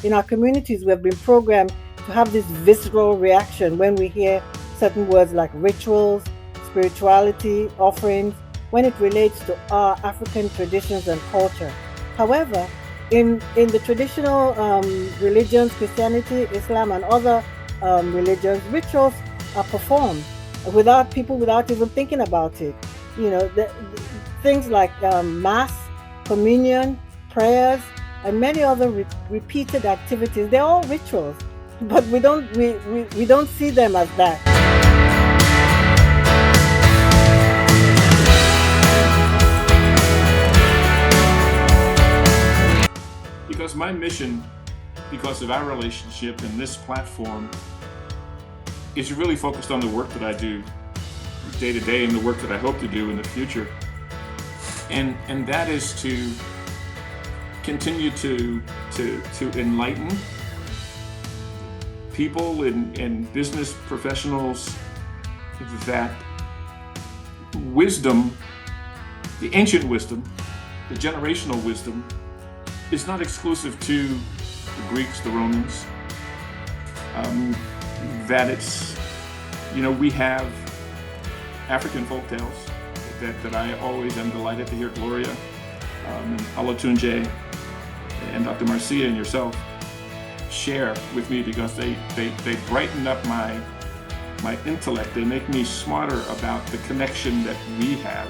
in our communities, we have been programmed to have this visceral reaction when we hear certain words like rituals, spirituality, offerings, when it relates to our African traditions and culture. However, in the traditional religions, Christianity, Islam, and other religions, rituals are performed without even thinking about it. Things like mass, communion, prayers, and many other repeated activities. They're all rituals, but we don't see them as that. Because my mission, because of our relationship and this platform, is really focused on the work that I do day to day and the work that I hope to do in the future. And that is to continue to enlighten people and business professionals that wisdom, the ancient wisdom, the generational wisdom, is not exclusive to the Greeks, the Romans. That it's, we have African folktales that I always am delighted to hear Gloria, Olatunji, and Dr. Marcia and yourself share with me, because they brighten up my intellect. They make me smarter about the connection that we have.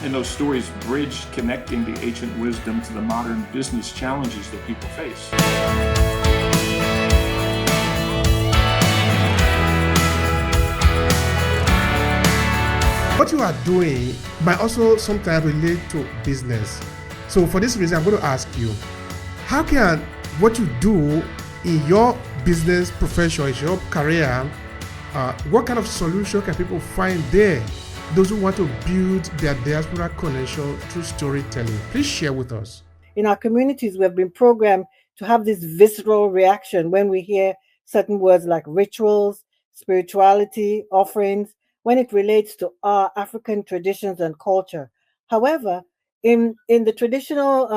And those stories bridge connecting the ancient wisdom to the modern business challenges that people face. What you are doing might also sometimes relate to business. So for this reason, I'm going to ask you, how can what you do in your business profession, in your career, what kind of solution can people find there? Those who want to build their diaspora connection through storytelling. Please share with us. In our communities, we have been programmed to have this visceral reaction when we hear certain words like rituals, spirituality, offerings, when it relates to our African traditions and culture. However, in the traditional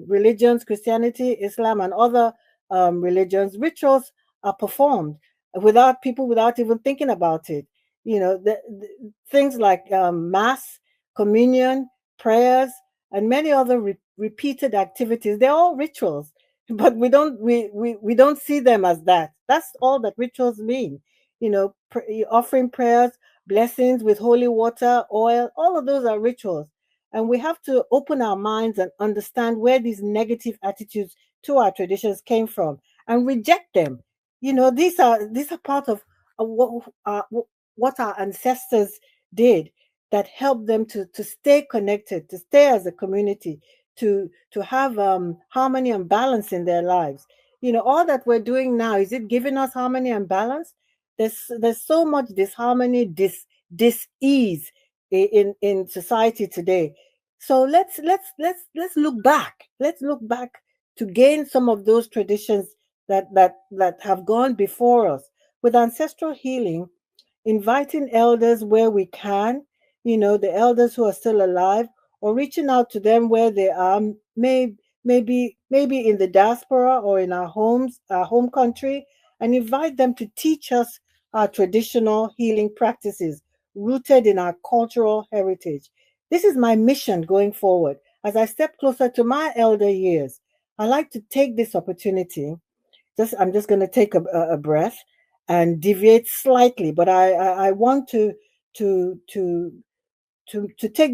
religions, Christianity, Islam, and other religions, rituals are performed without even thinking about it. Things like mass, communion, prayers, and many other repeated activities. They're all rituals, but we don't see them as that. That's all that rituals mean. Offering prayers, blessings with holy water, oil, all of those are rituals. And we have to open our minds and understand where these negative attitudes to our traditions came from and reject them. These are part of what our ancestors did that helped them to stay connected, to stay as a community, to have harmony and balance in their lives. All that we're doing now, is it giving us harmony and balance? There's so much disharmony, dis-ease in society today. So let's look back. Let's look back to gain some of those traditions that have gone before us with ancestral healing, inviting elders where we can, the elders who are still alive, or reaching out to them where they are, maybe in the diaspora or in our homes, our home country, and invite them to teach us our traditional healing practices rooted in our cultural heritage. This is my mission going forward. As I step closer to my elder years, I like to take this opportunity. I'm just going to take a breath and deviate slightly, but I want to take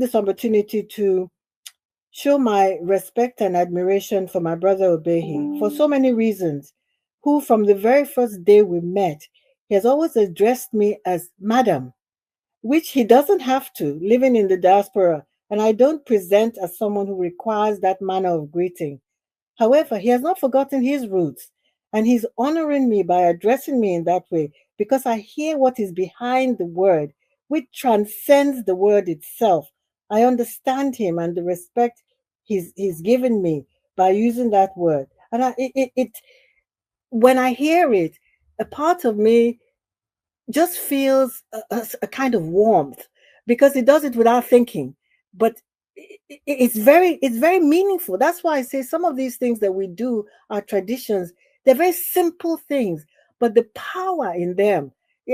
this opportunity to show my respect and admiration for my brother Obehi for so many reasons, who from the very first day we met, he has always addressed me as madam, which he doesn't have to, living in the diaspora, and I don't present as someone who requires that manner of greeting. However, he has not forgotten his roots, and he's honoring me by addressing me in that way because I hear what is behind the word, which transcends the word itself. I understand him and the respect he's given me by using that word. And when I hear it, a part of me just feels a kind of warmth because he does it without thinking. But it's very meaningful. That's why I say some of these things that we do, our traditions, they're very simple things, but the power in them,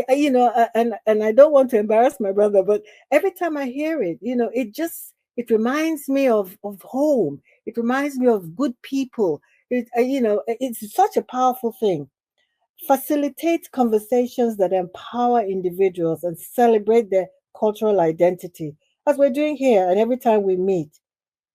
and I don't want to embarrass my brother, but every time I hear it, it reminds me of home. It reminds me of good people. It's such a powerful thing. Facilitate conversations that empower individuals and celebrate their cultural identity, as we're doing here and every time we meet.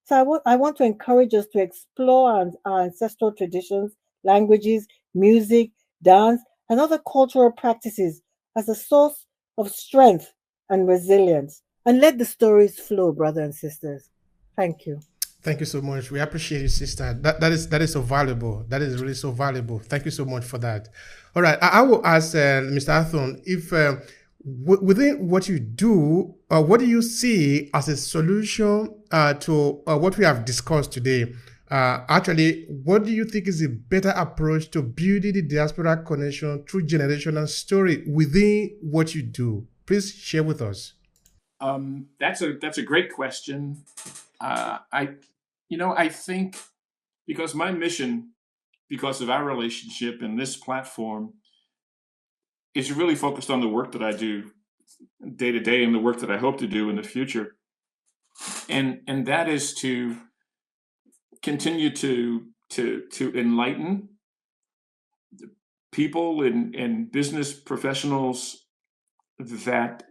So I want to encourage us to explore our ancestral traditions, languages, music, dance, and other cultural practices as a source of strength and resilience. And let the stories flow, brothers and sisters. Thank you. Thank you so much. We appreciate you, sister. That is so valuable. That is really so valuable. Thank you so much for that. All right, I will ask Mr. Athon if within what you do, what do you see as a solution to what we have discussed today? Actually, what do you think is a better approach to building the diaspora connection through generational story within what you do? Please share with us. That's a great question. I think because my mission, because of our relationship and this platform, is really focused on the work that I do day to day and the work that I hope to do in the future, and that is to continue to enlighten people and business professionals that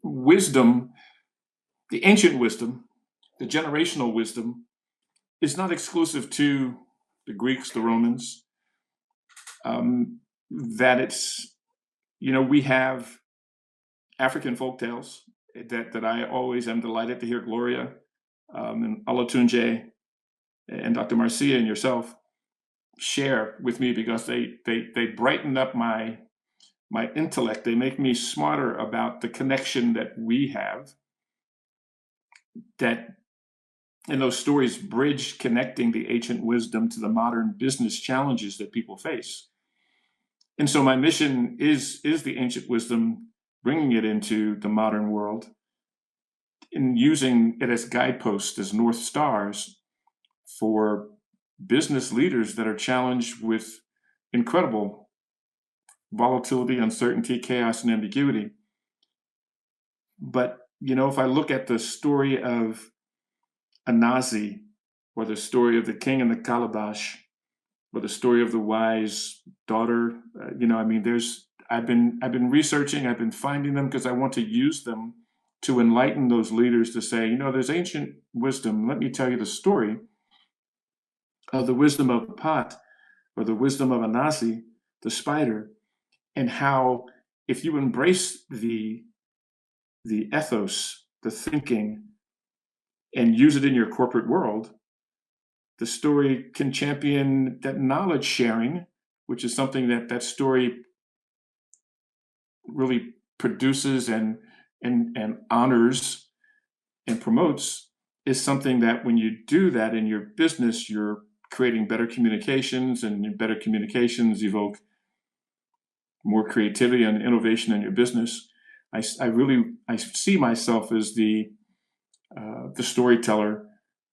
wisdom, the ancient wisdom, the generational wisdom, is not exclusive to the Greeks, the Romans. That it's, we have African folktales that I always am delighted to hear Gloria and Olatunji and Dr. Marcia and yourself share with me, because they brighten up my intellect. They make me smarter about the connection that we have, that and those stories bridge connecting the ancient wisdom to the modern business challenges that people face. And so my mission is the ancient wisdom, bringing it into the modern world and using it as guideposts, as North Stars for business leaders that are challenged with incredible volatility, uncertainty, chaos, and ambiguity. But, if I look at the story of Anazi, or the story of the king and the calabash, or the story of the wise daughter, I've been researching, I've been finding them because I want to use them to enlighten those leaders to say, there's ancient wisdom. Let me tell you the story of the wisdom of Pat, or the wisdom of Anazi, the spider, and how if you embrace the ethos, the thinking, and use it in your corporate world, the story can champion that knowledge sharing, which is something that story really produces and honors and promotes, is something that when you do that in your business, you're creating better communications, and better communications evoke more creativity and innovation in your business. I see myself as the storyteller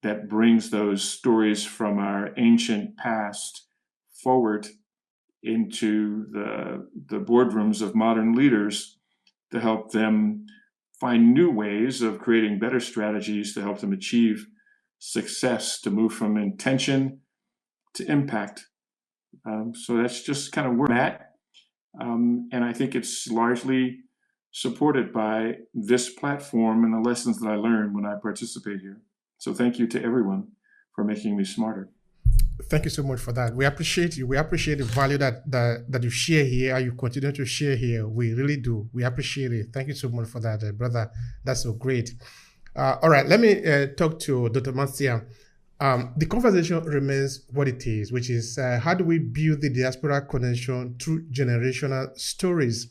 that brings those stories from our ancient past forward into the boardrooms of modern leaders to help them find new ways of creating better strategies to help them achieve success, to move from intention to impact. So that's just kind of where I'm at. And I think it's largely supported by this platform and the lessons that I learned when I participate here. So thank you to everyone for making me smarter. Thank you so much for that. We appreciate you. We appreciate the value that you share here and you continue to share here. We really do. We appreciate it. Thank you so much for that, brother. That's so great. All right, let me talk to Dr. Marcia. The conversation remains what it is, which is how do we build the diaspora connection through generational stories?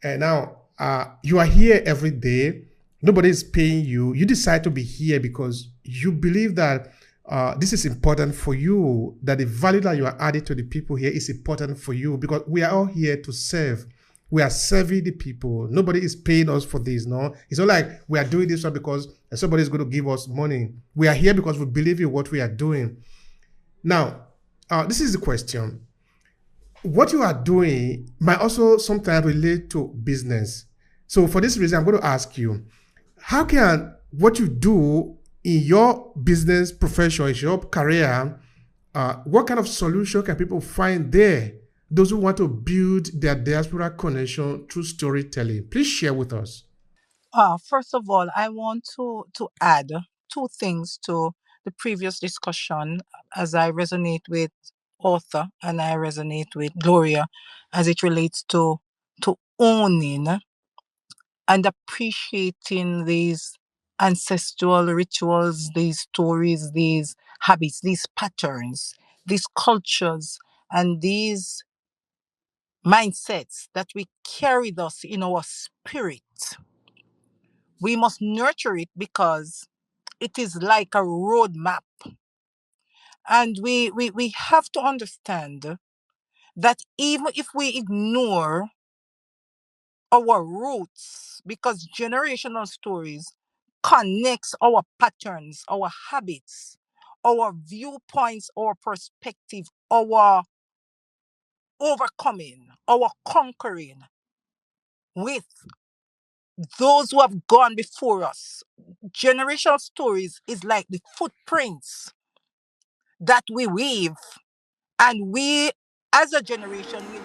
And now, you are here every day. Nobody is paying you. You decide to be here because you believe that this is important for you, that the value that you are adding to the people here is important for you, because we are all here to serve. We are serving the people. Nobody is paying us for this. No, it's not like we are doing this because somebody is going to give us money. We are here because we believe in what we are doing. Now, this is the question. What you are doing might also sometimes relate to business. So for this reason, I'm going to ask you, how can what you do in your business profession, in your career, what kind of solution can people find there? Those who want to build their diaspora connection through storytelling. Please share with us. First of all, I want to add two things to the previous discussion as I resonate with author and I resonate with Gloria as it relates to owning and appreciating these ancestral rituals, these stories, these habits, these patterns, these cultures, and these mindsets that we carry us in our spirit. We must nurture it because it is like a roadmap. And we have to understand that even if we ignore our roots, because generational stories connects our patterns, our habits, our viewpoints, our perspective, our overcoming, our conquering with those who have gone before us. Generational stories is like the footprints that we weave, and we as a generation will